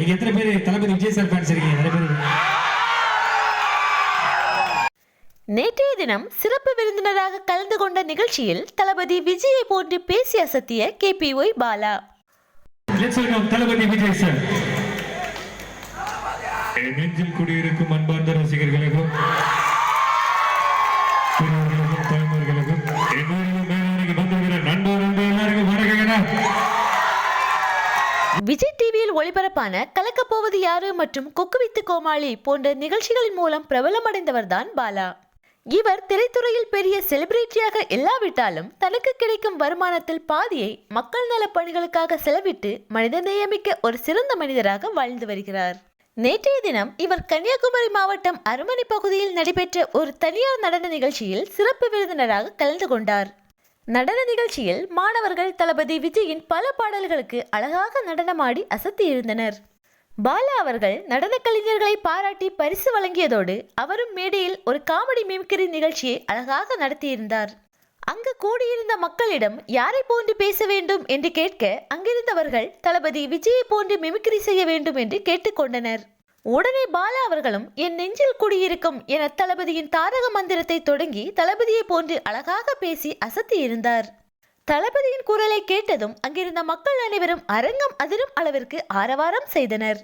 நீங்க எத்தனை பேர் தளபதி விஜய் சார் ஃபேன்ஸ் இருக்கீங்க? நிறைய பேர். நேற்றைய தினம் சிறப்பு விருந்தினராக கலந்து கொண்ட நிகழ்ச்சியில் தளபதி விஜயை போன்று பேசி அசத்திய KPY பாலா. தளபதி விஜய் சார். நெஞ்சில் குடியிருக்கும் அன்பார்ந்த ரசிகர்களுக்கும் தாய்மார்களுக்கும் விஜய் டிவியில் ஒளிபரப்பான கலக்கப்போவது யாரு மற்றும் கொக்கு வித்து கோமாளி போன்ற நிகழ்ச்சிகளின் மூலம் பிரபலமடைந்தவர்தான் பாலா. இவர் திரைத்துறையில் பெரிய செலிபிரிட்டியாக இல்லாவிட்டாலும் தனக்கு கிடைக்கும் வருமானத்தில் பாதியை மக்கள் நல பணிகளுக்காக செலவிட்டு மனிதநேயமிக்க ஒரு சிறந்த மனிதராக வாழ்ந்து வருகிறார். நேற்றைய தினம் இவர் கன்னியாகுமரி மாவட்டம் அருமணி பகுதியில் நடைபெற்ற ஒரு தனியார் நடன நிகழ்ச்சியில் சிறப்பு விருந்தினராக கலந்து கொண்டார். நடன நிகழ்ச்சியில் மாணவர்கள் தளபதி விஜயின் பல பாடல்களுக்கு அழகாக நடனமாடி அசத்தியிருந்தனர். பாலா அவர்கள் நடன கலைஞர்களை பாராட்டி பரிசு வழங்கியதோடு அவரும் மேடையில் ஒரு காமெடி மிமிக்ரி நிகழ்ச்சியை அழகாக நடத்தியிருந்தார். அங்கு கூடியிருந்த மக்களிடம் யாரை போன்று பேச வேண்டும் என்று கேட்க அங்கிருந்தவர்கள் தளபதி விஜயை போன்று மிமிக்ரி செய்ய வேண்டும் என்று கேட்டுக்கொண்டனர். உடனே பாலா அவர்களும் என் நெஞ்சில் குடியிருக்கும் என தளபதியின் தாரக மந்திரத்தை தொடங்கி தளபதியை போன்று அழகாக பேசி அசத்தியிருந்தார். தளபதியின் குரலை கேட்டதும் அங்கிருந்த மக்கள் அனைவரும் அரங்கம் அதிரும் அளவிற்கு ஆரவாரம் செய்தனர்.